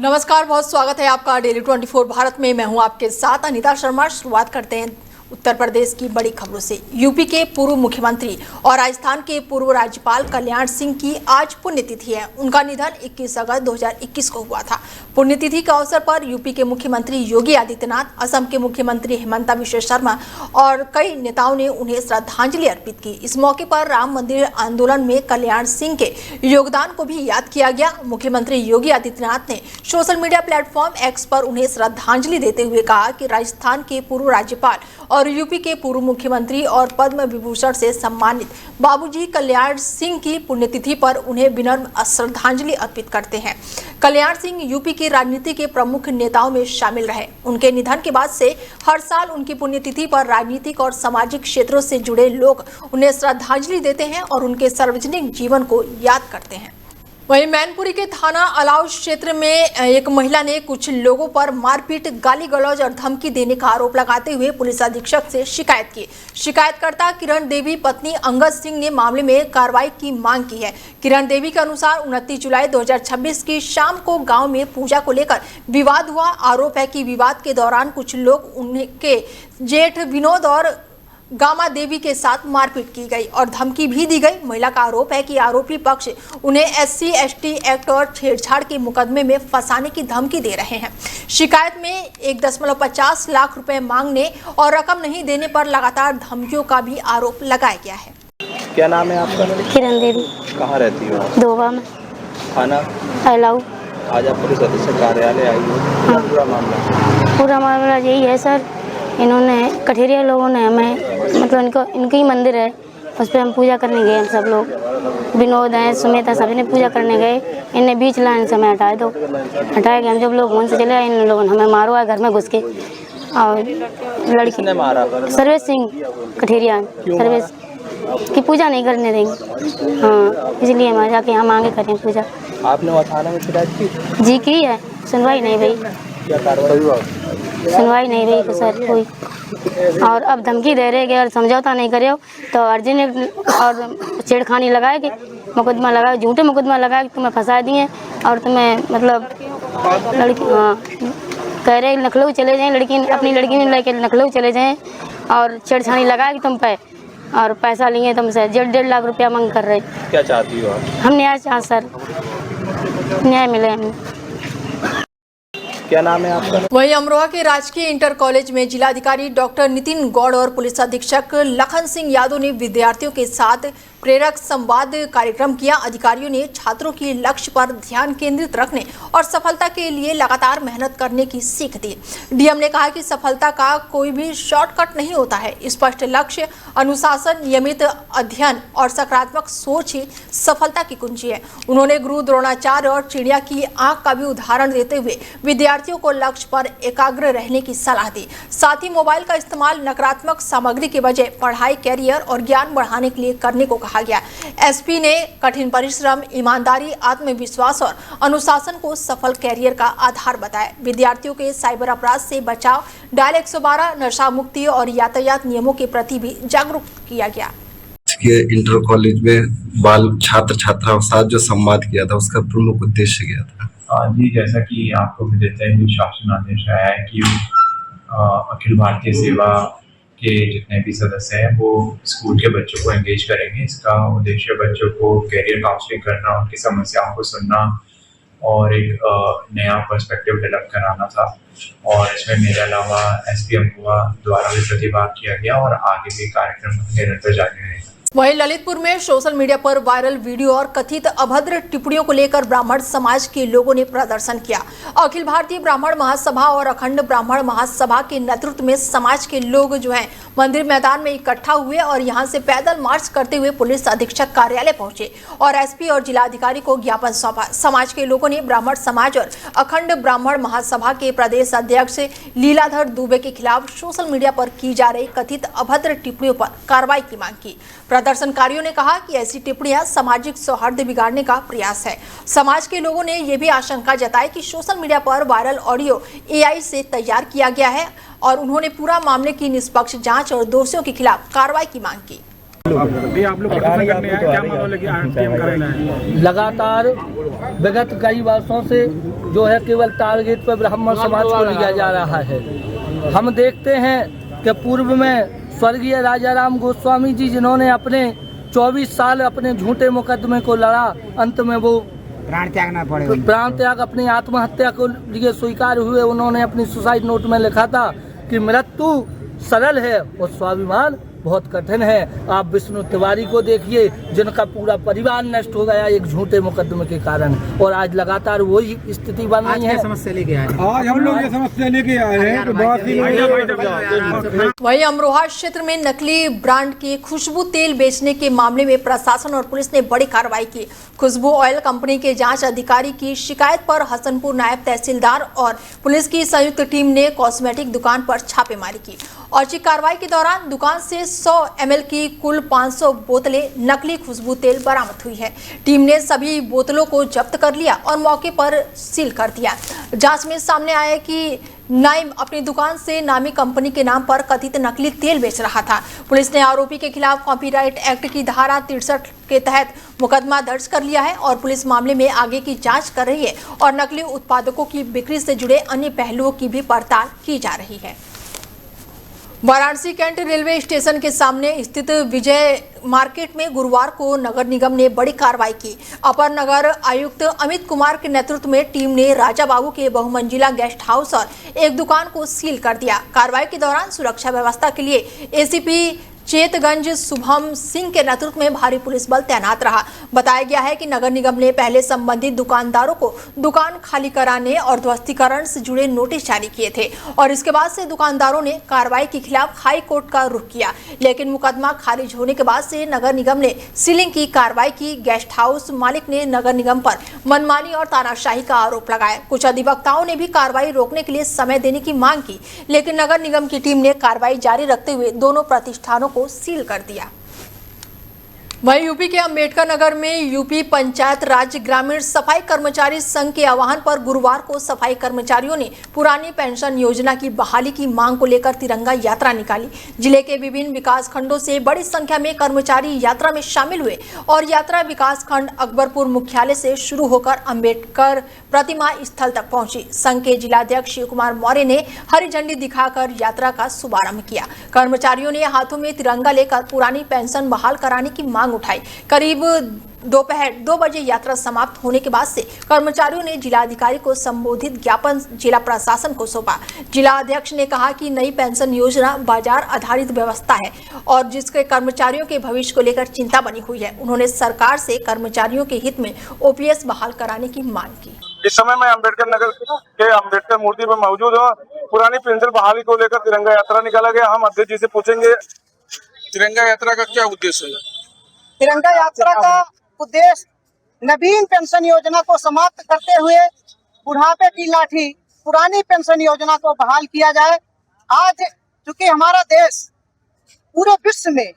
नमस्कार, बहुत स्वागत है आपका डेली 24 भारत में। मैं हूं आपके साथ अनीता शर्मा। शुरुआत करते हैं उत्तर प्रदेश की बड़ी खबरों से। यूपी के पूर्व मुख्यमंत्री और राजस्थान के पूर्व राज्यपाल कल्याण सिंह की आज पुण्यतिथि है। उनका निधन 21 अगस्त 2021 को हुआ था। पुण्यतिथि के अवसर पर यूपी के मुख्यमंत्री योगी आदित्यनाथ, असम के मुख्यमंत्री हिमंता बिश्व शर्मा और कई नेताओं ने उन्हें श्रद्धांजलि अर्पित की। इस मौके पर राम मंदिर आंदोलन में कल्याण सिंह के योगदान को भी याद किया गया। मुख्यमंत्री योगी आदित्यनाथ ने सोशल मीडिया प्लेटफॉर्म एक्स पर उन्हें श्रद्धांजलि देते हुए कहा कि राजस्थान के पूर्व राज्यपाल और यूपी के पूर्व मुख्यमंत्री और पद्म विभूषण से सम्मानित बाबूजी कल्याण सिंह की पुण्यतिथि पर उन्हें विनम्र श्रद्धांजलि अर्पित करते हैं। कल्याण सिंह यूपी की राजनीति के प्रमुख नेताओं में शामिल रहे। उनके निधन के बाद से हर साल उनकी पुण्यतिथि पर राजनीतिक और सामाजिक क्षेत्रों से जुड़े लोग उन्हें श्रद्धांजलि देते हैं और उनके सार्वजनिक जीवन को याद करते हैं। वहीं मैनपुरी के थाना अलाव क्षेत्र में एक महिला ने कुछ लोगों पर मारपीट, गाली गलौज और धमकी देने का आरोप लगाते हुए पुलिस अधीक्षक से शिकायत की। शिकायतकर्ता किरण देवी पत्नी अंगद सिंह ने मामले में कार्रवाई की मांग की है। किरण देवी के अनुसार 29 जुलाई 2026 की शाम को गांव में पूजा को लेकर विवाद हुआ। आरोप है कि विवाद के दौरान कुछ लोग उनके जेठ विनोद और गामा देवी के साथ मारपीट की गई और धमकी भी दी गई। महिला का आरोप है कि आरोपी पक्ष उन्हें SC/ST एक्ट और छेड़छाड़ के मुकदमे में फंसाने की धमकी दे रहे हैं। शिकायत में 1.50 लाख रुपए मांगने और रकम नहीं देने पर लगातार धमकियों का भी आरोप लगाया गया है। क्या नाम है आपका? किरण देवी। कहाँ रहती हो? दोबा में। थाना अलाउ। आज आप पुलिस अधीक्षक कार्यालय आई हो। हाँ। पूरा मामला यही है सर, इन्होंने कठेरिया लोगों ने हमें मतलब इनकी मंदिर है, उस पर हम पूजा करने गए। हम सब लोग विनोद हैं, सुमित है, सभी ने पूजा करने गए। इन्हें बीच लाइन से हमें हटाए दो, हटाए गए। हम जब लोग वहाँ से चले आए, इन लोगों ने हमें मारो है घर में घुस के। और लड़की ने मारा सर्वेश सिंह कठेरिया, सर्वेश की पूजा नहीं करने देंगे। हाँ, इसलिए हम जाके हम आगे करें पूजा। आपने वहाँ थाना में शिकायत की? जी की है, सुनवाई नहीं भाई। क्या कार्रवाई? सुनवाई नहीं रही सर कोई। और अब धमकी दे रहे कि अगर समझौता नहीं करे तो अर्जी ने और छेड़खानी लगाए कि मुकदमा लगाए, झूठे मुकदमा लगाए कि तुम्हें फंसा दिए और तुम्हें मतलब लड़की कह रहे लखनऊ चले जाएं, अपनी लड़की ने लेकर लखनऊ चले जाएं और छेड़छानी लगाए कि तुम पे और पैसा लिए तुमसे 1.5 लाख रुपया मांग कर रहे। क्या चाहती हो आप? हम न्याय चाह सर, न्याय मिले हमें। क्या नाम है आपका? वहीं अमरोहा के राजकीय इंटर कॉलेज में जिलाधिकारी डॉक्टर नितिन गौड़ और पुलिस अधीक्षक लखन सिंह यादव ने विद्यार्थियों के साथ प्रेरक संवाद कार्यक्रम किया। अधिकारियों ने छात्रों के लक्ष्य पर ध्यान केंद्रित रखने और सफलता के लिए लगातार मेहनत करने की सीख दी। डीएम ने कहा कि सफलता का कोई भी शॉर्टकट नहीं होता है। स्पष्ट लक्ष्य, अनुशासन, नियमित अध्ययन और सकारात्मक सोच ही सफलता की कुंजी है। उन्होंने गुरु द्रोणाचार्य और चिड़िया की आंख का भी उदाहरण देते हुए विद्यार्थियों को लक्ष्य पर एकाग्र रहने की सलाह दी। साथ ही मोबाइल का इस्तेमाल नकारात्मक सामग्री के बजाय पढ़ाई, कैरियर और ज्ञान बढ़ाने के लिए करने को कहा गया। एसपी ने कठिन परिश्रम, ईमानदारी, आत्मविश्वास और अनुशासन को सफल कैरियर का आधार बताया। विद्यार्थियों के साइबर अपराध से बचाव, डायल 112, नशा मुक्ति और यातायात नियमों के प्रति भी जागरूक किया गया। इंटर कॉलेज में बाल छात्र छात्राओं के साथ जो संवाद किया था, उसका प्रमुख उद्देश्य क्या था? जी, जैसा कि आपको भी देते हैं, शासन आदेश आया है कि अखिल भारतीय सेवा के जितने भी सदस्य हैं वो स्कूल के बच्चों को एंगेज करेंगे। इसका उद्देश्य बच्चों को कैरियर काउंसलिंग करना, उनकी समस्याओं को सुनना और एक नया पर्सपेक्टिव डेवलप कराना था। और इसमें मेरे अलावा एसपी अमरोहा द्वारा भी प्रतिभाग किया गया और आगे भी कार्यक्रम निरंतर जारी रहेगा। वहीं ललितपुर में सोशल मीडिया पर वायरल वीडियो और कथित अभद्र टिप्पणियों को लेकर ब्राह्मण समाज के लोगों ने प्रदर्शन किया। अखिल भारतीय ब्राह्मण महासभा और अखंड ब्राह्मण महासभा के नेतृत्व में समाज के लोग जो हैं मंदिर मैदान में इकट्ठा हुए और यहां से पैदल मार्च करते हुए पुलिस अधीक्षक कार्यालय पहुंचे और एसपी और जिलाधिकारी को ज्ञापन सौंपा। समाज के लोगों ने ब्राह्मण समाज और अखंड ब्राह्मण महासभा के प्रदेश अध्यक्ष लीलाधर दुबे के खिलाफ सोशल मीडिया पर की जा रही कथित अभद्र टिप्पणियों पर कार्रवाई की मांग की। प्रदर्शनकारियों ने कहा कि ऐसी टिप्पणियां सामाजिक सौहार्द बिगाड़ने का प्रयास है। समाज के लोगों ने यह भी आशंका जताई कि सोशल मीडिया पर वायरल ऑडियो AI से तैयार किया गया है और उन्होंने पूरा मामले की निष्पक्ष जांच और दोषियों के खिलाफ कार्रवाई की मांग की। आप लोग क्या माहौल है कि लगातार विगत कई वर्षों से जो है केवल टारगेट पर ब्राह्मण समाज को लिया जा रहा है। हम देखते हैं कि पूर्व में स्वर्गीय राजा राम गोस्वामी जी, जिन्होंने अपने 24 साल अपने झूठे मुकदमे को लड़ा, अंत में वो प्राण त्याग अपनी आत्महत्या को लिए स्वीकार हुए। उन्होंने अपनी सुसाइड नोट में लिखा था कि मृत्यु सरल है और स्वाभिमान बहुत कठिन है। आप विष्णु तिवारी को देखिए, जिनका पूरा परिवार नष्ट हो गया एक झूठे मुकदमे के कारण, और आज लगातार वही स्थिति बन रही है। समस्या लेके आए आज हम लोग ये समस्या लेके आए हैं कि वहीं अमरोहा क्षेत्र में नकली ब्रांड के खुशबू तेल बेचने के मामले में प्रशासन और पुलिस ने बड़ी कार्रवाई की। खुशबू ऑयल कंपनी के जांच अधिकारी की शिकायत पर हसनपुर नायब तहसीलदार और पुलिस की संयुक्त टीम ने कॉस्मेटिक दुकान पर छापेमारी की। औचक कार्रवाई के दौरान दुकान से 100 ml की कुल 500 बोतलें नकली खुशबू तेल बरामद हुई है। टीम ने सभी बोतलों को जब्त कर लिया और मौके पर सील कर दिया। जांच में सामने आया कि नाइम अपनी दुकान से नामी कंपनी के नाम पर कथित नकली तेल बेच रहा था। पुलिस ने आरोपी के खिलाफ कॉपीराइट एक्ट की धारा 63 के तहत मुकदमा दर्ज कर लिया है और पुलिस मामले में आगे की जांच कर रही है और नकली उत्पादकों की बिक्री से जुड़े अन्य पहलुओं की भी पड़ताल की जा रही है। वाराणसी कैंट रेलवे स्टेशन के सामने स्थित विजय मार्केट में गुरुवार को नगर निगम ने बड़ी कार्रवाई की। अपर नगर आयुक्त अमित कुमार के नेतृत्व में टीम ने राजा बाबू के बहुमंजिला गेस्ट हाउस और एक दुकान को सील कर दिया। कार्रवाई के दौरान सुरक्षा व्यवस्था के लिए एसीपी चेतगंज शुभम सिंह के नेतृत्व में भारी पुलिस बल तैनात रहा। बताया गया है कि नगर निगम ने पहले संबंधित दुकानदारों को दुकान खाली कराने और ध्वस्तीकरण से जुड़े नोटिस जारी किए थे और इसके बाद से दुकानदारों ने कार्रवाई के खिलाफ हाई कोर्ट का रुख किया, लेकिन मुकदमा खारिज होने के बाद से नगर निगम ने सीलिंग की कार्रवाई की। गेस्ट हाउस मालिक ने नगर निगम पर मनमानी और तानाशाही का आरोप लगाया। कुछ अधिवक्ताओं ने भी कार्रवाई रोकने के लिए समय देने की मांग की, लेकिन नगर निगम की टीम ने कार्रवाई जारी रखते हुए दोनों प्रतिष्ठानों को सील कर दिया। वहीं यूपी के अंबेडकर नगर में यूपी पंचायत राज्य ग्रामीण सफाई कर्मचारी संघ के आह्वान पर गुरुवार को सफाई कर्मचारियों ने पुरानी पेंशन योजना की बहाली की मांग को लेकर तिरंगा यात्रा निकाली। जिले के विभिन्न विकास खंडों से बड़ी संख्या में कर्मचारी यात्रा में शामिल हुए और यात्रा विकास खंड अकबरपुर मुख्यालय से शुरू होकर अंबेडकर प्रतिमा स्थल तक पहुंची। संघ के जिलाध्यक्ष शिव कुमार मौर्य ने हरी झंडी दिखाकर यात्रा का शुभारंभ किया। कर्मचारियों ने हाथों में तिरंगा लेकर पुरानी पेंशन बहाल कराने की मांग उठाई। करीब दोपहर 2 बजे यात्रा समाप्त होने के बाद से कर्मचारियों ने जिलाधिकारी को संबोधित ज्ञापन जिला प्रशासन को सौंपा। जिला अध्यक्ष ने कहा कि नई पेंशन योजना बाजार आधारित व्यवस्था है और जिसके कर्मचारियों के भविष्य को लेकर चिंता बनी हुई है। उन्होंने सरकार से कर्मचारियों के हित में ओपीएस बहाल कराने की मांग की। इस समय मैं अंबेडकर नगर के अंबेडकर मूर्ति पर मौजूद हूँ। पुरानी पेंशन बहाली को लेकर तिरंगा यात्रा निकाला गया। हम अध्यक्ष जी से पूछेंगे तिरंगा यात्रा का क्या उद्देश्य है। तिरंगा यात्रा का उद्देश्य नवीन पेंशन योजना को समाप्त करते हुए बुढ़ापे की लाठी पुरानी पेंशन योजना को बहाल किया जाए। आज चूंकि हमारा देश पूरे विश्व में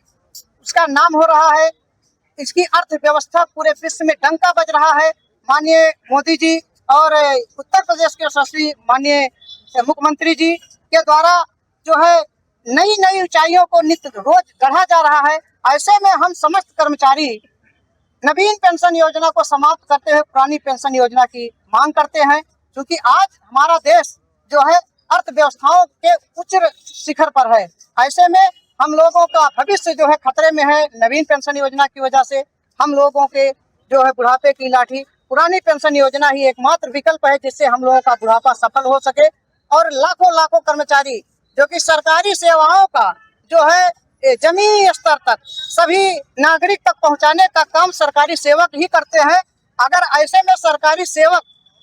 उसका नाम हो रहा है, इसकी अर्थव्यवस्था पूरे विश्व में डंका बज रहा है। माननीय मोदी जी और उत्तर प्रदेश के यशस्वी माननीय मुख्यमंत्री जी के द्वारा जो है नई नई ऊंचाइयों को नित्य रोज गढ़ा जा रहा है। ऐसे में हम समस्त कर्मचारी नवीन पेंशन योजना को समाप्त करते हुए पुरानी पेंशन योजना की मांग करते हैं, क्योंकि आज हमारा देश जो है अर्थव्यवस्थाओं के उच्च शिखर पर है। ऐसे में हम लोगों का भविष्य जो है खतरे में है। नवीन पेंशन योजना की वजह से हम लोगों के जो है बुढ़ापे की लाठी पुरानी पेंशन योजना ही एकमात्र विकल्प है जिससे हम लोगों का बुढ़ापा सफल हो सके और लाखों लाखों कर्मचारी जो कि सरकारी सेवाओं का जो है जमीनी स्तर तक सभी नागरिक तक पहुंचाने का काम सरकारी सेवक ही करते हैं। अगर ऐसे में सरकारी सेवक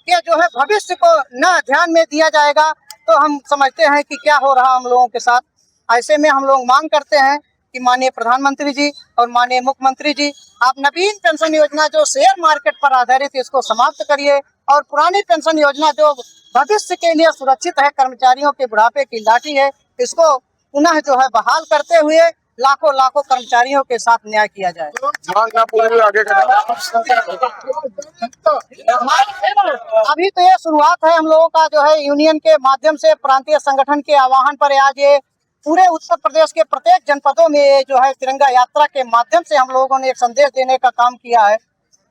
के जो है भविष्य को न ध्यान में दिया जाएगा तो हम समझते हैं कि क्या हो रहा हम लोगों के साथ। ऐसे में हम लोग मांग करते हैं कि माननीय प्रधानमंत्री जी और माननीय मुख्यमंत्री जी आप नवीन पेंशन योजना जो शेयर मार्केट पर आधारित इसको समाप्त करिए और पुरानी पेंशन योजना जो भविष्य के लिए सुरक्षित है, कर्मचारियों के बुढ़ापे की लाठी है, इसको पुनः जो है बहाल करते हुए लाखों लाखों कर्मचारियों के साथ न्याय किया जाए। अभी तो ये शुरुआत है हम लोगों का जो है यूनियन के माध्यम से प्रांतीय संगठन के आह्वान पर आज ये पूरे उत्तर प्रदेश के प्रत्येक जनपदों में ये जो है तिरंगा यात्रा के माध्यम से हम लोगों ने एक संदेश देने का काम किया है।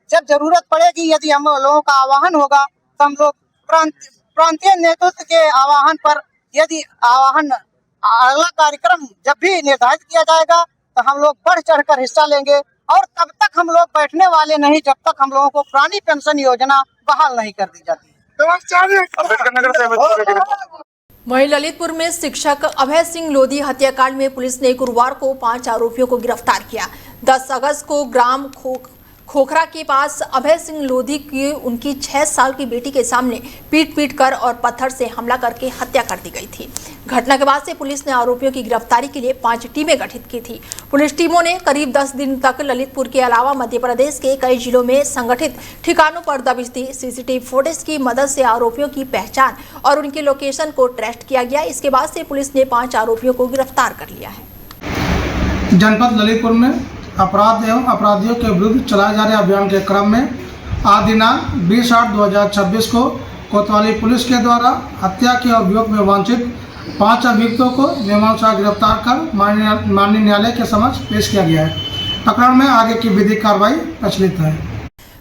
जब जरूरत पड़ेगी, यदि हम लोगों का आह्वान होगा तो हम लोग प्रांतीय नेतृत्व के आह्वान पर यदि अगला कार्यक्रम जब भी निर्धारित किया जाएगा तो हम लोग बढ़ चढ़कर हिस्सा लेंगे और तब तक हम लोग बैठने वाले नहीं जब तक हम लोगों को पुरानी पेंशन योजना बहाल नहीं कर दी जाती। अम्बेडकर नगर से वहीं ललितपुर में शिक्षक अभय सिंह लोधी हत्याकांड में पुलिस ने गुरुवार को 5 आरोपियों को गिरफ्तार किया। 10 अगस्त को ग्राम खोखरा के पास अभय सिंह लोधी की उनकी 6 साल की बेटी के सामने पीट कर और पत्थर से हमला करके हत्या कर दी गई थी। घटना के बाद से पुलिस ने आरोपियों की गिरफ्तारी के लिए 5 टीमें गठित की थी। पुलिस टीमों ने करीब 10 दिन तक ललितपुर के अलावा मध्य प्रदेश के कई जिलों में संगठित ठिकानों पर दबिश दी। सीसीटीवी फुटेज की मदद से आरोपियों की पहचान और उनके लोकेशन को ट्रेस किया गया। इसके बाद से पुलिस ने 5 आरोपियों को गिरफ्तार कर लिया है। जनपद ललितपुर में अपराध एवं अपराधियों के विरुद्ध चलाए जा रहे अभियान के क्रम में आज दिनांक 20/8/2026 को कोतवाली पुलिस के द्वारा हत्या के अभियोग में वांछित 5 अभियुक्तों को नियमानुसार गिरफ्तार कर माननीय न्यायालय के समक्ष पेश किया गया है। प्रकरण में आगे की विधिक कार्रवाई प्रचलित है।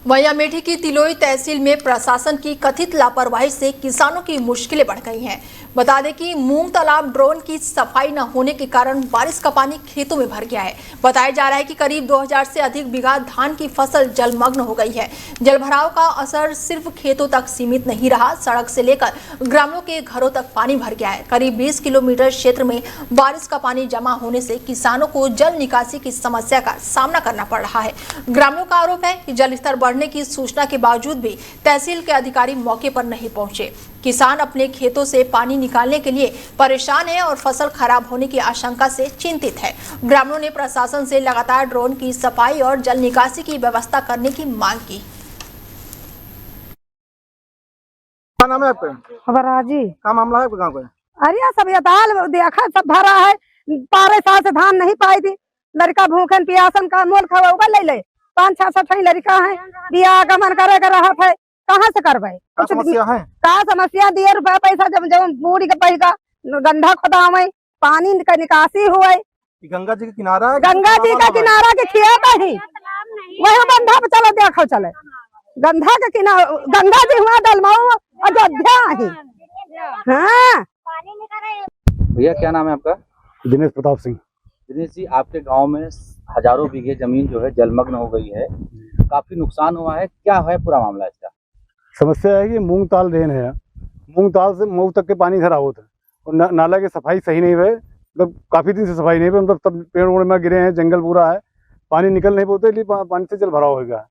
वहीं अमेठी की तिलोई तहसील में प्रशासन की कथित लापरवाही से किसानों की मुश्किलें बढ़ गई हैं। बता दें कि मूंग तालाब ड्रोन की सफाई न होने के कारण बारिश का पानी खेतों में भर गया है। बताया जा रहा है कि करीब 2000 से अधिक बीघा धान की फसल जलमग्न हो गई है। जलभराव का असर सिर्फ खेतों तक सीमित नहीं रहा, सड़क से लेकर ग्रामीणों के घरों तक पानी भर गया है। करीब 20 किलोमीटर क्षेत्र में बारिश का पानी जमा होने से किसानों को जल निकासी की समस्या का सामना करना पड़ रहा है। ग्रामीणों का आरोप है कि जल स्तर बढ़ने की सूचना के बावजूद भी तहसील के अधिकारी मौके पर नहीं पहुंचे। किसान अपने खेतों से पानी निकालने के लिए परेशान है और फसल खराब होने की आशंका से चिंतित है। ग्रामीणों ने प्रशासन से लगातार ड्रोन की सफाई और जल निकासी की व्यवस्था करने की मांग की। क्या नाम है आपका? जी क्या मामला है गाँव का? अरे सब ये दाल देखा सब भरा है, 12 साल से धान नहीं पाई थी। लड़का भूखन पियासन का मोल खावा ले ले 5-6 लड़का है, बियाह का मन करे रहा है, कहाँ से करवाए? क्या समस्या है? का समस्या दिए रुपया पैसा जब जब बूढ़ी के पैसा गंधा खोदावे पानी का निकासी हुए। गंगा जी का किनारा है? गंगा जी का किनारा के खेत है वही बंधा पे चलो देखो चले गंधा के किनारा गंगा जी हुआ दलमऊ अयोध्या ही। हाँ भैया क्या नाम है आपका? दिनेश प्रताप सिंह। दिनेश जी, आपके गांव में हजारों बीघे जमीन जो है जलमग्न हो गई है, काफी नुकसान हुआ है, क्या है पूरा मामला इसका? समस्या है कि मूंग ताल ड्रेन है, मूंग ताल से मऊ तक के पानी खराब होता है और नाला की सफाई सही नहीं हुई, मतलब काफी दिन से सफाई नहीं हुई, मतलब सब पेड़ उड़ में गिरे हैं, जंगल पूरा है, पानी निकल नहीं पाते, इसलिए पानी से जल भराव हो गया।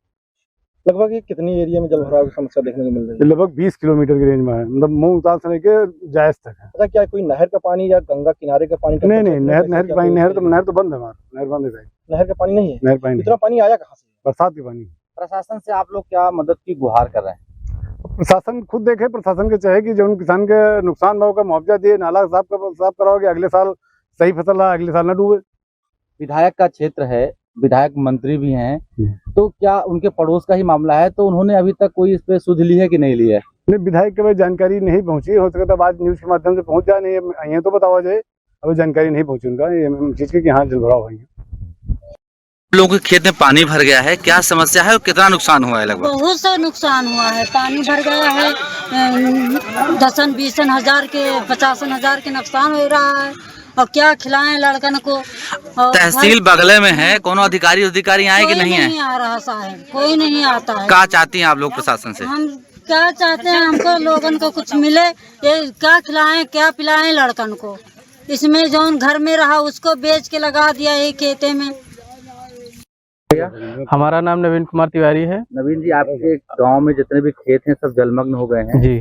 लगभग कितनी एरिया में जल भराव की समस्या देखने को मिल रही है? लगभग 20 किलोमीटर की रेंज में है, मतलब मूंग ताल से लेके जायज तक है। अच्छा, क्या कोई नहर का पानी या गंगा किनारे का पानी? नहीं, नहर की पानी, नहर तो बंद है, नहर बंद है। नहर का पानी नहीं है? नहर पानी इतना पानी आया कहाँ से? बरसात के पानी। प्रशासन से आप लोग क्या मदद की गुहार कर रहे हैं? प्रशासन खुद देखे, प्रशासन के चाहे कि जो उन किसान के नुकसान भाव का मुआवजा दिए, नाला साफ कराओगे, अगले साल सही फसल रहा, अगले साल न डूबे। विधायक का क्षेत्र है, विधायक मंत्री भी हैं, तो क्या उनके पड़ोस का ही मामला है, तो उन्होंने अभी तक कोई इस पे सुध ली है कि नहीं ली है? नहीं, विधायक के पास जानकारी नहीं पहुंची, हो सकता है आज न्यूज के माध्यम से पहुंच जाए, नहीं ये तो बतावा जाए, अभी जानकारी नहीं पहुंची उनका ये चीज की यहाँ जलभराव हुई है। लोगों के खेत में पानी भर गया है, क्या समस्या है और कितना नुकसान हुआ है? लगभग बहुत सा नुकसान हुआ है, पानी भर गया है, 10-20 हजार के 50 हजार के नुकसान हो रहा है और क्या खिलाएं लड़कन को। तहसील बगले में है, कोनो अधिकारी आए कि नहीं है? नहीं आ रहा साहब, कोई नहीं आता है। क्या चाहती हैं आप लोग प्रशासन से? हम क्या चाहते हैं, हमको लोगन को कुछ मिले, ये क्या खिलाएं क्या पिलाएं लड़कन को। इसमें जो घर में रहा उसको बेच के लगा दिया ये खेते में। हमारा नाम नवीन कुमार तिवारी है। नवीन जी, आपके गांव में जितने भी खेत हैं सब जलमग्न हो गए हैं जी,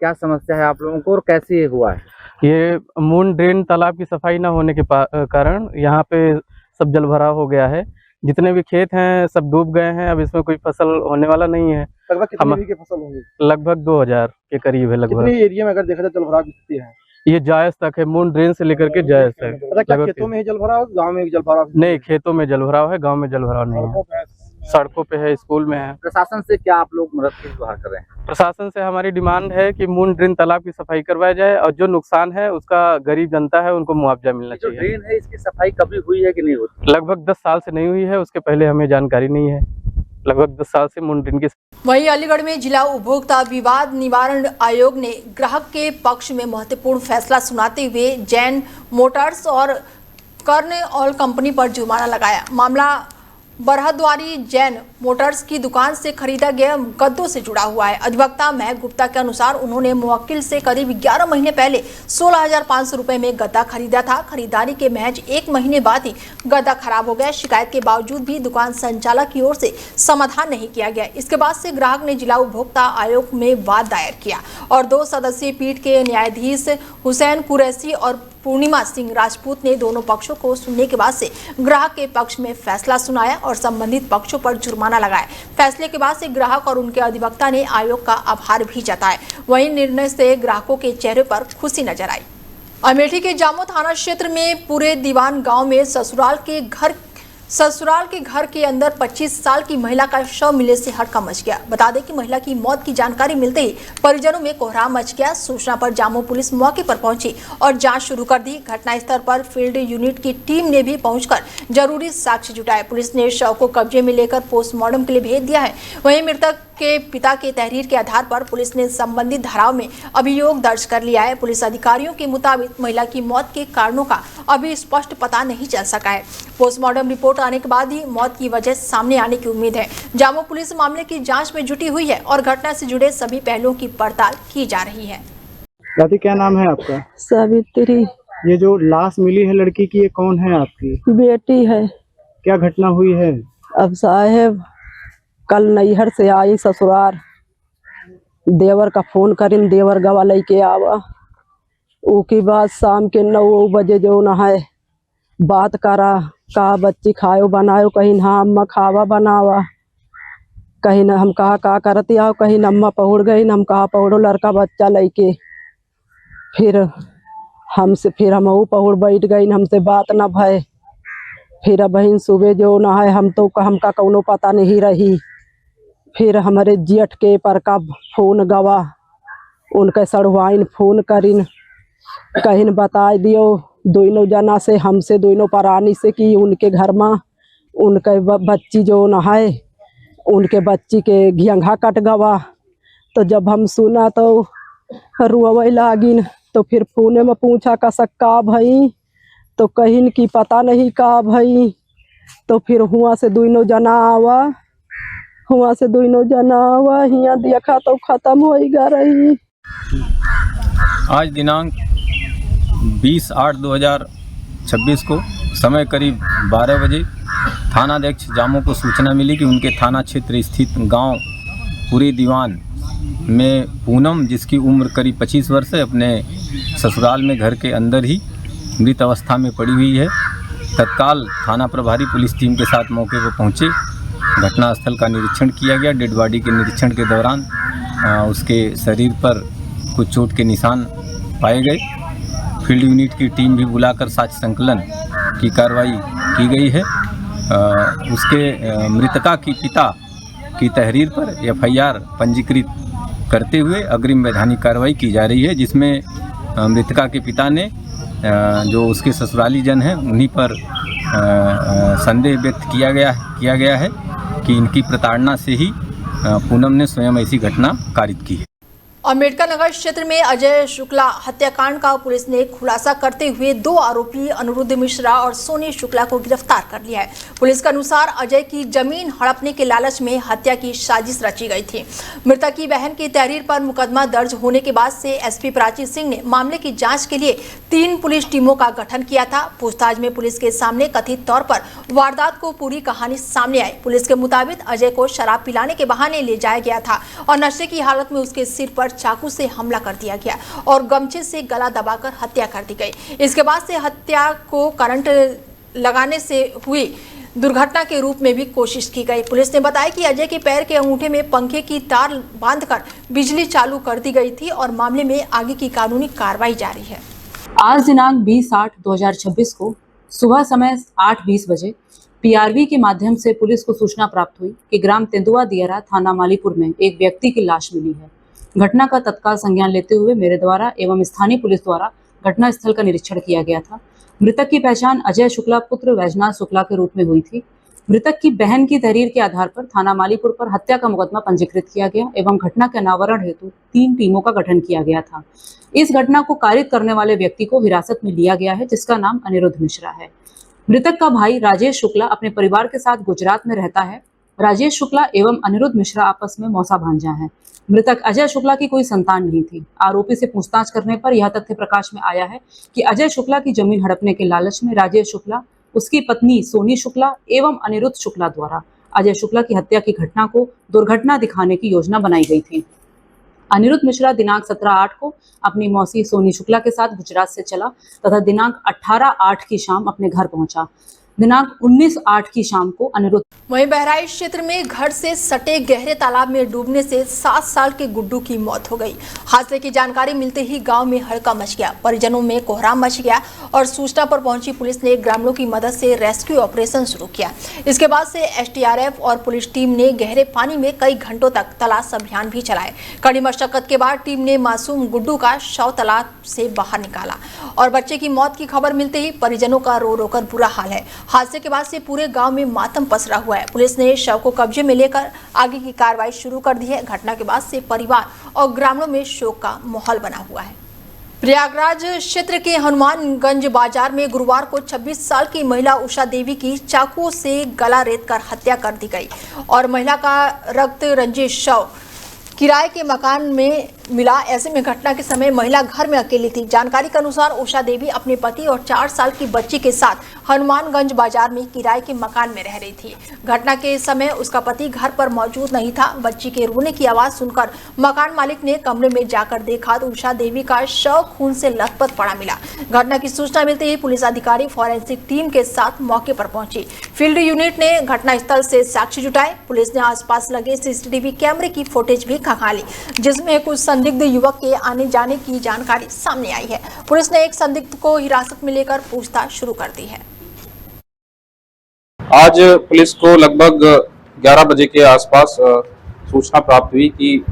क्या समस्या है आप लोगों को और कैसे ये हुआ है? ये मून ड्रेन तालाब की सफाई न होने के कारण यहाँ पे सब जल भराव हो गया है। जितने भी खेत हैं सब डूब गए हैं, अब इसमें कोई फसल होने वाला नहीं है। लगभग कितनी बीघे फसल होंगी? लगभग 2000 के करीब है। लगभग कितनी एरिया में अगर देखा जाए जल भराव की स्थिति है? ये जायज तक है, मून ड्रेन से लेकर के जायज तक। क्या खेतों में ही जल भराव, गाँव में जल भराव? नहीं, खेतों में जल भराव है, गाँव में जल भराव नहीं है। सड़कों पे है, स्कूल में है। प्रशासन से क्या आप लोग मदद की गुहार कर रहे हैं? प्रशासन से हमारी डिमांड है कि मून ड्रेन तालाब की सफाई करवाया जाए और जो नुकसान है उसका गरीब जनता है उनको मुआवजा मिलना चाहिए। जो ड्रेन है इसकी सफाई कभी हुई है कि नहीं हुई? लगभग 10 साल से नहीं हुई है, उसके पहले हमें जानकारी नहीं है। लगभग 10 साल से मुंड्रिन की। वहीं अलीगढ़ में जिला उपभोक्ता विवाद निवारण आयोग ने ग्राहक के पक्ष में महत्वपूर्ण फैसला सुनाते हुए जैन मोटर्स और कर्ण ऑयल कंपनी पर जुर्माना लगाया। मामला बरहद्वारी जैन मोटर्स की दुकान से खरीदा गया गद्दों से जुड़ा हुआ है। अधिवक्ता महक गुप्ता के अनुसार उन्होंने मुवक्किल से करीब 11 महीने पहले 16,500 रुपए में गद्दा खरीदा था। खरीदारी के महज 1 महीने बाद ही गद्दा खराब हो गया। शिकायत के बावजूद भी दुकान संचालक की ओर से समाधान नहीं किया गया। इसके बाद से ग्राहक ने जिला उपभोक्ता आयोग में वाद दायर किया और 2 सदस्यीय पीठ के न्यायाधीश हुसैन कुरैशी और पूर्णिमा सिंह राजपूत ने दोनों पक्षों को सुनने के बाद से ग्राहक के पक्ष में फैसला सुनाया और संबंधित पक्षों पर जुर्माना लगाया। फैसले के बाद से ग्राहक और उनके अधिवक्ता ने आयोग का आभार भी जताया। वहीं निर्णय से ग्राहकों के चेहरे पर खुशी नजर आई। अमेठी के जामो थाना क्षेत्र में पूरे दीवान गांव में ससुराल के घर के अंदर 25 साल की महिला का शव मिलने से हड़कंप मच गया। बता दें कि महिला की मौत की जानकारी मिलते ही परिजनों में कोहराम मच गया। सूचना पर जामो पुलिस मौके पर पहुंची और जांच शुरू कर दी। घटनास्थल पर फील्ड यूनिट की टीम ने भी पहुंचकर जरूरी साक्ष्य जुटाए। पुलिस ने शव को कब्जे में लेकर पोस्टमार्टम के लिए भेज दिया है। वहीं मृतक के पिता के तहरीर के आधार पर पुलिस ने संबंधित धाराओं में अभियोग दर्ज कर लिया है। पुलिस अधिकारियों के मुताबिक महिला की मौत के कारणों का अभी स्पष्ट पता नहीं चल सका है। पोस्टमार्टम रिपोर्ट आने के बाद ही मौत की वजह सामने आने की उम्मीद है। जामो पुलिस मामले की जांच में जुटी हुई है और घटना से जुड़े सभी पहलुओं की पड़ताल की जा रही है। दादी क्या नाम है आपका? सावित्री। ये जो लाश मिली है लड़की की, ये कौन है आपकी? बेटी है। क्या घटना हुई है? अब साहेब कल नैहर से आई ससुराल, देवर का फोन करिन, देवर गवा लेके आवा। उसके बाद शाम के 9 बजे जो न है बात करा, कहा बच्ची खायो बनायो, कहीं हाँ अम्मा खावा बनावा, कहीं न हम कहा करती आओ, कहीं न अम्मा पहुड़ गई, न हम कहा पहुड़ो लड़का बच्चा लेके। फिर हम पहुड़ बैठ गई, हमसे बात न भय। फिर बहन सुबह जो न है हमका कौनो पता नहीं रही। फिर हमारे जेठ के पर का फोन गवा, उनके सड़वाइन फोन करिन, कहीं बता दियो दोनों जना से, हमसे दोनों परानी से कि उनके घर में उनके बच्ची जो न है उनके बच्ची के घेंघा कट गवा। तो जब हम सुना तो रुआवे लागिन। तो फिर फोने में पूछा का भई, तो कहीं की पता नहीं का भई। तो फिर हुआ से दोनों जना आवा हिया देखा तो खत्म हो रही। आज दिनांक 20/8/2026 को समय करीब 12 बजे थानाध्यक्ष जामो को सूचना मिली कि उनके थाना क्षेत्र स्थित गांव पूरे दीवान में पूनम, जिसकी उम्र करीब 25 वर्ष है, अपने ससुराल में घर के अंदर ही मृत अवस्था में पड़ी हुई है। तत्काल थाना प्रभारी पुलिस टीम के साथ मौके पर पहुंचे। घटनास्थल का निरीक्षण किया गया। डेड बॉडी के निरीक्षण के दौरान उसके शरीर पर कुछ चोट के निशान पाए गए। फील्ड यूनिट की टीम भी बुलाकर साक्ष्य संकलन की कार्रवाई की गई है। उसके मृतका की पिता की तहरीर पर FIR पंजीकृत करते हुए अग्रिम वैधानिक कार्रवाई की जा रही है, जिसमें मृतका के पिता ने जो उसके ससुराली जन हैं उन्हीं पर संदेह व्यक्त किया गया है कि इनकी प्रताड़ना से ही पूनम ने स्वयं ऐसी घटना कारित की है। अम्बेडकर नगर क्षेत्र में अजय शुक्ला हत्याकांड का पुलिस ने खुलासा करते हुए 2 आरोपी अनिरुद्ध मिश्रा और सोनी शुक्ला को गिरफ्तार कर लिया है। पुलिस के अनुसार अजय की जमीन हड़पने के लालच में हत्या की साजिश रची गई थी। मृतक की बहन की तहरीर पर मुकदमा दर्ज होने के बाद से SP प्राची सिंह ने मामले की जांच के लिए 3 पुलिस टीमों का गठन किया था। पूछताछ में पुलिस के सामने कथित तौर पर वारदात को पूरी कहानी सामने आई। पुलिस के मुताबिक अजय को शराब पिलाने के बहाने ले जाया गया था और नशे की हालत में उसके सिर पर चाकू से हमला कर दिया गया और गमछे से गला दबाकर हत्या कर दी गई। इसके बाद से हत्या को करंट लगाने से हुई दुर्घटना के रूप में भी कोशिश की गई। पुलिस ने बताया कि अजय के पैर के अंगूठे में पंखे की तार बांधकर बिजली चालू कर दी गई थी और मामले में आगे की कानूनी कार्रवाई जारी है। आज दिनांक 20/8/2026 को सुबह समय 8:20 बजे PRV के माध्यम से पुलिस को सूचना प्राप्त हुई कि ग्राम तेंदुआ दियारा थाना मालीपुर में एक व्यक्ति की लाश मिली है। घटना का तत्काल संज्ञान लेते हुए मेरे द्वारा एवं स्थानीय पुलिस द्वारा घटनास्थल का निरीक्षण किया गया था। मृतक की पहचान अजय शुक्ला पुत्र वैजनाथ शुक्ला के रूप में हुई थी। मृतक की बहन की तहरीर के आधार पर थाना मालीपुर पर हत्या का मुकदमा पंजीकृत किया गया एवं घटना के अनावरण हेतु 3 टीमों का गठन किया गया था। इस घटना को कारित करने वाले व्यक्ति को हिरासत में लिया गया है, जिसका नाम अनिरुद्ध मिश्रा है। मृतक का भाई राजेश शुक्ला अपने परिवार के साथ गुजरात में रहता है। राजेश शुक्ला एवं अनिरुद्ध मिश्रा आपस में मौसा भांजा हैं। मृतक अजय शुक्ला की कोई संतान नहीं थी। आरोपी से पूछताछ करने पर यह तथ्य प्रकाश में आया है कि अजय शुक्ला की जमीन हड़पने के लालच में राजेश शुक्ला, उसकी पत्नी सोनी शुक्ला एवं अनिरुद्ध शुक्ला द्वारा अजय शुक्ला की हत्या की घटना को दुर्घटना दिखाने की योजना बनाई गई थी। अनिरुद्ध मिश्रा दिनांक 17/8 को अपनी मौसी सोनी शुक्ला के साथ गुजरात से चला तथा दिनांक 18/8 की शाम अपने घर पहुंचा। दिनांक 19/8 की शाम को अनिरुद्ध वहीं बहराइच क्षेत्र में घर से सटे गहरे तालाब में डूबने से 7 साल के गुड्डू की मौत हो गई। हादसे की जानकारी मिलते ही गांव में हड़कंप मच गया, परिजनों में कोहराम मच गया और सूचना पर पहुंची पुलिस ने ग्रामीणों की मदद से रेस्क्यू ऑपरेशन शुरू किया। इसके बाद से एसडीआरएफ और पुलिस टीम ने गहरे पानी में कई घंटों तक तलाश अभियान भी चलाए। कड़ी मशक्कत के बाद टीम ने मासूम गुड्डू का शव तालाब से बाहर निकाला और बच्चे की मौत की खबर मिलते ही परिजनों का रो रो कर बुरा हाल है। हादसे के बाद से पूरे गांव में मातम पसरा हुआ है। पुलिस ने शव को कब्जे में लेकर आगे की कार्रवाई शुरू कर दी है। घटना के बाद से परिवार और ग्रामीणों में शोक का माहौल बना हुआ है। प्रयागराज क्षेत्र के हनुमानगंज बाजार में गुरुवार को 26 साल की महिला उषा देवी की चाकू से गला रेतकर हत्या कर दी गई और महिला का रक्त रंजित शव किराए के मकान में मिला। ऐसे में घटना के समय महिला घर में अकेली थी। जानकारी के अनुसार उषा देवी अपने पति और 4 साल की बच्ची के साथ हनुमानगंज बाजार में किराए के मकान में रह रही थी। घटना के समय उसका पति घर पर मौजूद नहीं था। बच्ची के रोने की आवाज सुनकर मकान मालिक ने कमरे में जाकर देखा तो उषा देवी का शव खून से लथपथ पड़ा मिला। घटना की सूचना मिलते ही पुलिस अधिकारी फॉरेंसिक टीम के साथ मौके पर पहुंची। फील्ड यूनिट ने घटनास्थल से साक्ष्य जुटाए। पुलिस ने आसपास लगे सीसीटीवी कैमरे की फुटेज भी खंगाली, जिसमें कुछ संदिग्ध युवक के आने जाने की जानकारी सामने आई है। पुलिस ने एक संदिग्ध को हिरासत में लेकर पूछताछ शुरू कर दी है। आज पुलिस को लगभग 11 बजे के आसपास सूचना प्राप्त हुई कि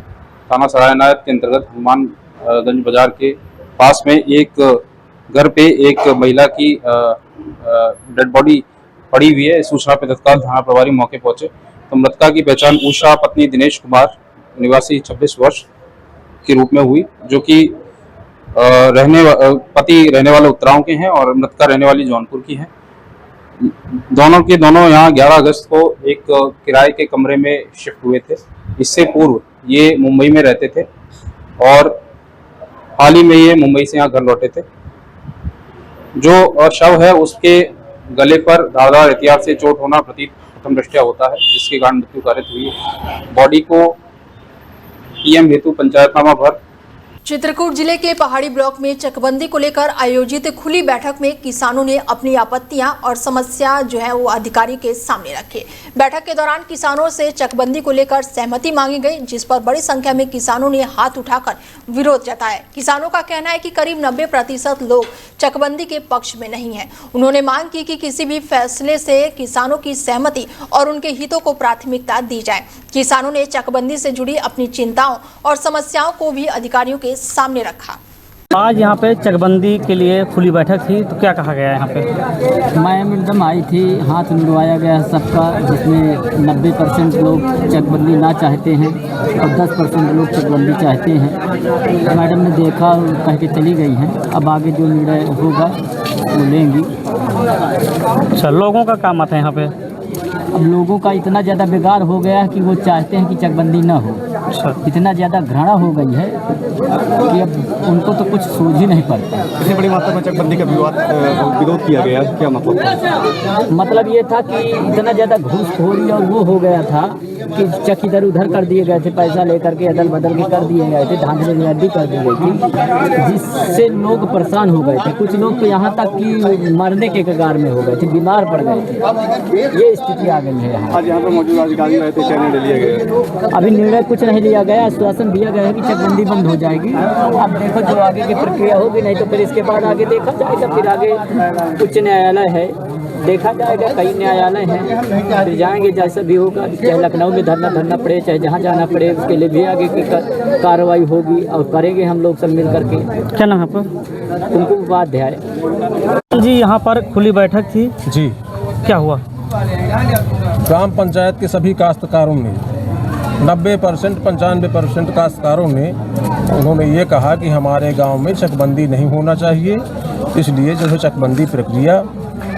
थाना सराय अनायत के अंतर्गत हनुमानगंज बाजार के पास में एक घर पे एक महिला की डेड बॉडी पड़ी हुई है। इस सूचना पर तत्काल थाना प्रभारी मौके पहुंचे तो मृतका की पहचान उषा पत्नी दिनेश कुमार निवासी 26 वर्ष के रूप में हुई, जो कि पति रहने वाले उत्तराव के हैं और मृतका रहने वाली जौनपुर की है। दोनों के दोनों यहाँ 11 अगस्त को एक किराए के कमरे में शिफ्ट हुए थे। इससे पूर्व ये मुंबई में रहते थे और हाल ही में ये मुंबई से यहाँ घर लौटे थे। जो शव है उसके गले पर धारदार हथियार से चोट होना प्रथम दृष्टया होता है, जिसके कारण मृत्यु कारित हुई है। बॉडी को पीएम हेतु पंचायतनामा भर चित्रकूट जिले के पहाड़ी ब्लॉक में चकबंदी को लेकर आयोजित खुली बैठक में किसानों ने अपनी आपत्तियां और समस्या जो है वो अधिकारी के सामने रखे। बैठक के दौरान किसानों से चकबंदी को लेकर सहमति मांगी गई, जिस पर बड़ी संख्या में किसानों ने हाथ उठाकर विरोध जताया। किसानों का कहना है कि करीब 90% लोग चकबंदी के पक्ष में नहीं है। उन्होंने मांग की कि किसी भी फैसले से किसानों की सहमति और उनके हितों को प्राथमिकता दी जाए। किसानों ने चकबंदी से जुड़ी अपनी चिंताओं और समस्याओं को भी अधिकारियों के सामने रखा। आज यहाँ पे चकबंदी के लिए खुली बैठक थी, तो क्या कहा गया यहाँ पे? मैम एकदम आई थी, हाथ मिलवाया गया सबका, जिसमें 90% लोग चकबंदी ना चाहते हैं और 10% लोग चकबंदी चाहते हैं। मैडम ने देखा और कह के चली गई हैं। अब आगे जो निर्णय होगा वो लेंगी। अच्छा, लोगों का क्या मत है यहाँ पे? अब लोगों का इतना ज़्यादा बेकार हो गया कि वो चाहते हैं कि चकबंदी ना हो। इतना ज़्यादा घृणा हो गई है कि अब उनको तो कुछ सूझ ही नहीं पड़ता। इतनी बड़ी मात्रा में चकबंदी का विरोध किया गया, क्या मतलब ये था कि इतना ज़्यादा घूसखोरी और वो हो गया था कि चक इधर उधर कर दिए गए थे, पैसा लेकर के अदल बदल के कर दिए गए थे, धांधली कर दी गई थी, जिससे लोग परेशान हो गए थे। कुछ लोग तो यहाँ तक कि मरने के कगार में हो गए थे, बीमार पड़ गए थे। ये स्थिति आ गई है यहाँ। आज यहाँ पर मौजूद अधिकारी रहे थे, क्या निर्णय लिया गया? अभी निर्णय कुछ नहीं लिया गया, आश्वासन दिया गया है कि चकबंदी बंद हो जाएगी। अब देखो जो आगे की प्रक्रिया होगी, नहीं तो फिर इसके बाद आगे देखा जाएगा। फिर आगे उच्च न्यायालय है, देखा जाएगा, कई न्यायालय हैं, फिर जाएंगे जैसा भी होगा। चाहे लखनऊ में धरना पड़े, चाहे जहाँ जाना पड़े, उसके लिए भी आगे की कार्रवाई होगी और करेंगे हम लोग सब मिल करके। क्या नाम है आपका? तुमको उपाध्याय जी। यहाँ पर खुली बैठक थी जी, क्या हुआ? ग्राम पंचायत के सभी काश्तकारों ने 90% 95% काश्तकारों ने उन्होंने ये कहा कि हमारे गांव में चकबंदी नहीं होना चाहिए। इसलिए जो है चकबंदी प्रक्रिया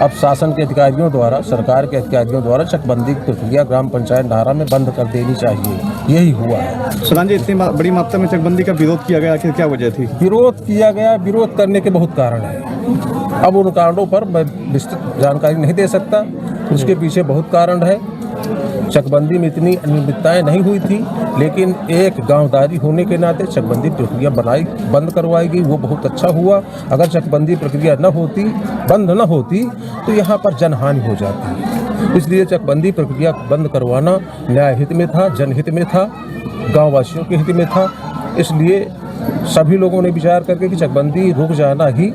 अब शासन के अधिकारियों द्वारा, सरकार के अधिकारियों द्वारा चकबंदी की प्रक्रिया ग्राम पंचायत नाहरा में बंद कर देनी चाहिए। यही हुआ है। सुधान जी, इतनी बड़ी मात्रा में चकबंदी का विरोध किया गया, आखिर क्या वजह थी? विरोध किया गया, विरोध करने के बहुत कारण है। अब उन कारणों पर मैं विस्तृत जानकारी नहीं दे सकता। उसके पीछे बहुत कारण है। चकबंदी में इतनी अनियमितताएं नहीं हुई थी, लेकिन एक गांवदारी होने के नाते चकबंदी प्रक्रिया बंद करवाई गई, वो बहुत अच्छा हुआ। अगर चकबंदी प्रक्रिया न होती, बंद न होती, तो यहाँ पर जनहानि हो जाती। इसलिए चकबंदी प्रक्रिया बंद करवाना न्याय हित में था, जनहित में था, गाँववासियों के हित में था। इसलिए सभी लोगों ने विचार करके कि चकबंदी रुक जाना ही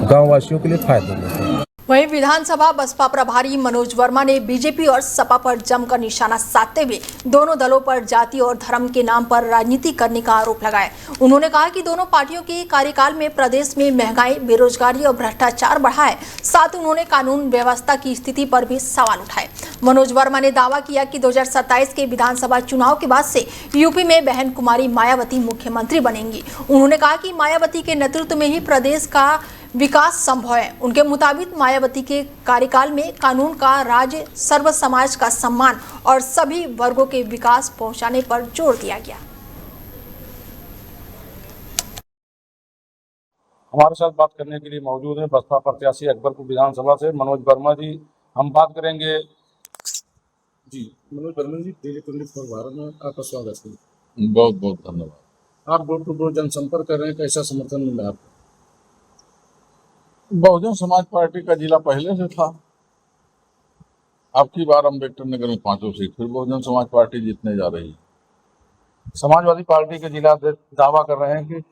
गाँववासियों के लिए फायदेमंद है। वहीं विधानसभा बसपा प्रभारी मनोज वर्मा ने बीजेपी और सपा पर जमकर निशाना साधते हुए दोनों दलों पर जाति और धर्म के नाम पर राजनीति करने का आरोप लगाया। उन्होंने कहा कि दोनों पार्टियों के कार्यकाल में प्रदेश में महंगाई, बेरोजगारी और भ्रष्टाचार बढ़ा है। साथ ही उन्होंने कानून व्यवस्था की स्थिति पर भी सवाल उठाए। मनोज वर्मा ने दावा किया कि 2027 के विधानसभा चुनाव के बाद से यूपी में बहन कुमारी मायावती मुख्यमंत्री बनेंगी। उन्होंने कहा कि मायावती के नेतृत्व में ही प्रदेश का विकास संभव है। उनके मुताबिक मायावती के कार्यकाल में कानून का राज, सर्व समाज का सम्मान और सभी वर्गों के विकास पहुंचाने पर जोर दिया गया। हमारे साथ बात करने के लिए मौजूद है बसपा प्रत्याशी अकबरपुर विधानसभा से मनोज वर्मा जी। हम बात करेंगे जी मनोज वर्मा जी, डेली 24 भारत में आपका स्वागत है। बहुत बहुत धन्यवाद। आप डोर टू डोर जनसंपर्क कर रहे हैं, कैसा समर्थन मिल रहा है आपको? बहुजन समाज पार्टी का जिला पहले से था। अब की बार अम्बेडकर नगर में 5 सीट फिर बहुजन समाज पार्टी जीतने जा रही है। समाजवादी पार्टी के जिला दावा कर रहे हैं कि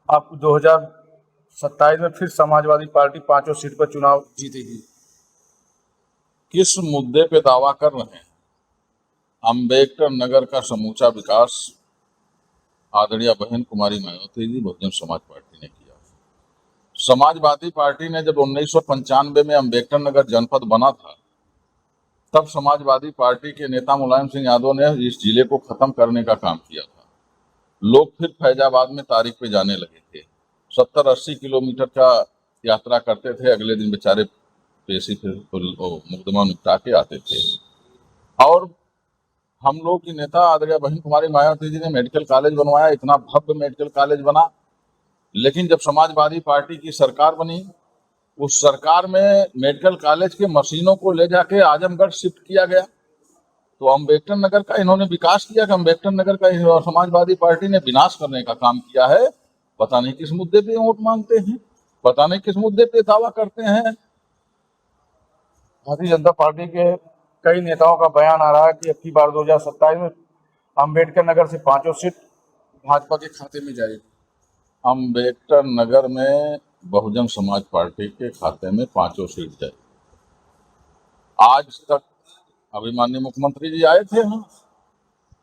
आप 2027 में फिर समाजवादी पार्टी 5 सीट पर चुनाव जीतेगी। किस मुद्दे पे दावा कर रहे हैं? अम्बेडकर नगर का समूचा विकास आदरणीय बहन कुमारी मायावती जी बहुजन समाज पार्टी ने किया। समाजवादी पार्टी ने जब 1995 में अम्बेडकर नगर जनपद बना था, तब समाजवादी पार्टी के नेता मुलायम सिंह यादव ने इस जिले को खत्म करने का काम किया था। लोग फिर फैजाबाद में तारीख पे जाने लगे थे। 70-80 किलोमीटर का यात्रा करते थे, अगले दिन बेचारे पेशी फिर मुकदमा निपटा के आते थे। और हम लोग की नेता आदरणीय बहन कुमारी मायावती जी ने मेडिकल कॉलेज बनवाया, इतना भव्य मेडिकल कॉलेज बना। लेकिन जब समाजवादी पार्टी की सरकार बनी, उस सरकार में मेडिकल कॉलेज के मशीनों को ले जाके आजमगढ़ शिफ्ट किया गया। तो अम्बेडकर नगर का इन्होंने विकास किया कि अम्बेडकर नगर का समाजवादी पार्टी ने विनाश करने का काम किया है। पता नहीं किस मुद्दे पे वोट मांगते हैं, पता नहीं किस मुद्दे पे दावा करते हैं। भारतीय जनता पार्टी के कई नेताओं का बयान आ रहा है कि अब की बार 2027 में अम्बेडकर नगर से 5 सीट भाजपा के खाते में जाएगी। अम्बेडकर नगर में बहुजन समाज पार्टी के खाते में 5 सीट जाए। आज तक अभिमान्य मुख्यमंत्री जी आए थे यहाँ,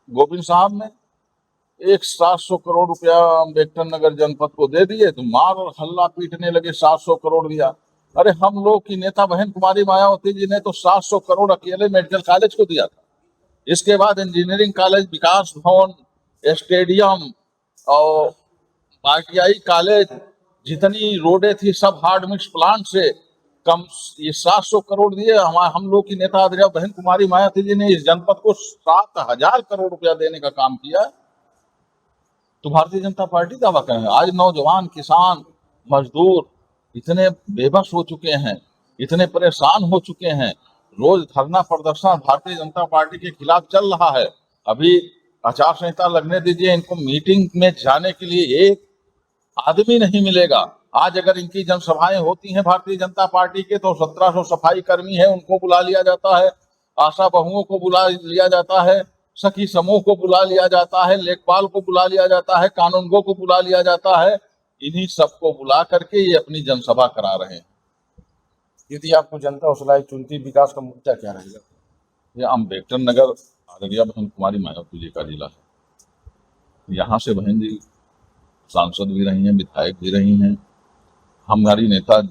गोविंद साहब ने 700 करोड़ रुपया अम्बेडकर नगर जनपद को दे दिए, तो मार और हल्ला पीटने लगे। 700 करोड़ दिया। अरे हम लोग की नेता बहन कुमारी मायावती जी ने तो 700 करोड़ अकेले मेडिकल कॉलेज को दिया था। इसके बाद इंजीनियरिंग कॉलेज, विकास भवन, स्टेडियम और ITI कॉलेज, जितनी रोडें थी सब हार्ड मिक्स प्लांट से कम, ये 700 करोड़ दिए। हम लोग की नेता आदरणीय बहन कुमारी मायावती जी ने इस जनपद को 7000 करोड़ रुपया देने का काम किया। तो भारतीय जनता पार्टी दावा करें। आज नौजवान, किसान, मजदूर इतने बेबस हो चुके हैं, इतने परेशान हो चुके हैं। रोज धरना प्रदर्शन भारतीय जनता पार्टी के खिलाफ चल रहा है। अभी आचार संहिता लगने दीजिए, इनको मीटिंग में जाने के लिए एक आदमी नहीं मिलेगा। आज अगर इनकी जनसभाएं होती हैं भारतीय जनता पार्टी के, तो 1700 सफाई कर्मी है, उनको बुला लिया जाता है, आशा बहुओं को बुला लिया जाता है, सखी समूह को बुला लिया जाता है, लेखपाल को बुला लिया जाता है, कानूनगो को बुला लिया जाता है। इन्हीं सबको बुला करके ये अपनी जनसभा करा रहे हैं। यदि आपको जनता उछलाई चुनती, विकास का मुद्दा क्या रहेगा? ये अम्बेडकर नगर आदरणीय बहन कुमारी मायावती जी का जिला है। यहाँ से बहन जी सांसद भी रही हैं, विधायक भी रही हैं। हमारी नेता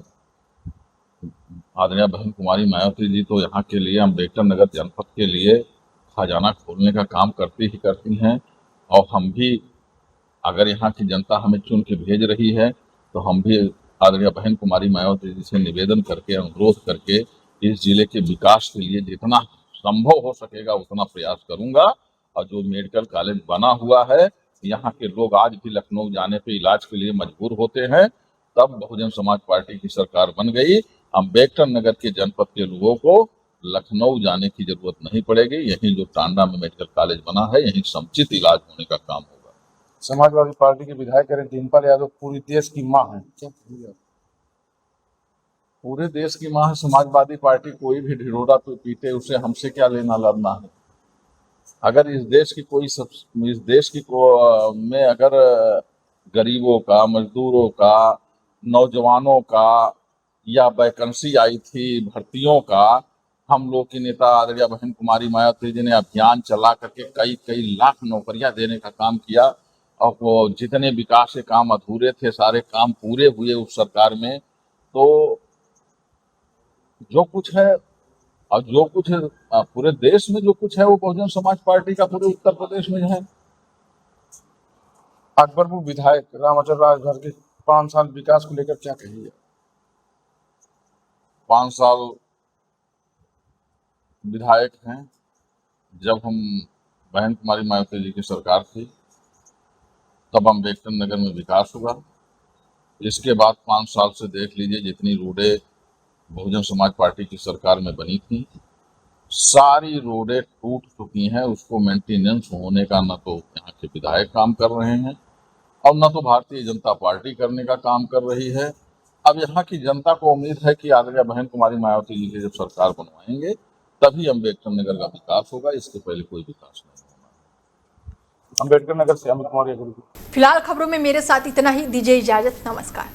आदरणीय बहन कुमारी मायावती जी तो यहाँ के लिए, अम्बेडकर नगर जनपद के लिए खजाना खोलने का काम करती ही करती हैं। और हम भी, अगर यहाँ की जनता हमें चुन के भेज रही है तो हम भी आदरणीय बहन कुमारी मायावती जी से निवेदन करके, अनुरोध करके इस जिले के विकास के लिए जितना संभव हो सकेगा उतना प्रयास करूंगा। और जो मेडिकल कॉलेज बना हुआ है, यहाँ के लोग आज भी लखनऊ जाने पे इलाज के लिए मजबूर होते हैं। तब बहुजन समाज पार्टी की सरकार बन गई, अम्बेडकर नगर के जनपद के लोगों को लखनऊ जाने की जरूरत नहीं पड़ेगी। यहीं जो टांडा में मेडिकल कॉलेज बना है, यहीं समुचित इलाज होने का काम होगा। समाजवादी पार्टी के विधायक रिंपल यादव पूरी देश की माँ है, क्या पूरे देश की माँ है समाजवादी पार्टी। कोई भी ढिढोरा पे पीटे, उसे हमसे क्या लेना लड़ना है। अगर इस देश की में अगर गरीबों का, मजदूरों का, नौजवानों का या वैकेंसी आई थी भर्तियों का, हम लोग की नेता आदरणीय बहन कुमारी मायावती जी ने अभियान चला करके कई लाख नौकरियां देने का काम किया। और वो जितने विकास के काम अधूरे थे, सारे काम पूरे हुए उस सरकार में। तो जो कुछ है, और जो कुछ है पूरे देश में, जो कुछ है वो बहुजन समाज पार्टी का पूरे उत्तर प्रदेश में है। अकबरपुर विधायक रामाचल राजभर के 5 साल विकास को लेकर क्या कहिए? 5 साल विधायक हैं। जब हम बहन कुमारी मायावती जी की सरकार थी तब अम्बेडकर नगर में विकास हुआ। इसके बाद 5 साल से देख लीजिए, जितनी रोडें बहुजन समाज पार्टी की सरकार में बनी थी, सारी रोडें टूट चुकी हैं। उसको मेंटेनेंस होने का न तो यहाँ के विधायक काम कर रहे हैं और न तो भारतीय जनता पार्टी करने का काम कर रही है। अब यहाँ की जनता को उम्मीद है कि आदरणीय बहन कुमारी मायावती जी की जब सरकार बनवाएंगे तभी अम्बेडकर नगर का विकास होगा, इसके पहले कोई विकास नहीं होगा। अम्बेडकर नगर से अमित कुमार। फिलहाल खबरों में मेरे साथ इतना ही, दीजिए इजाजत, नमस्कार।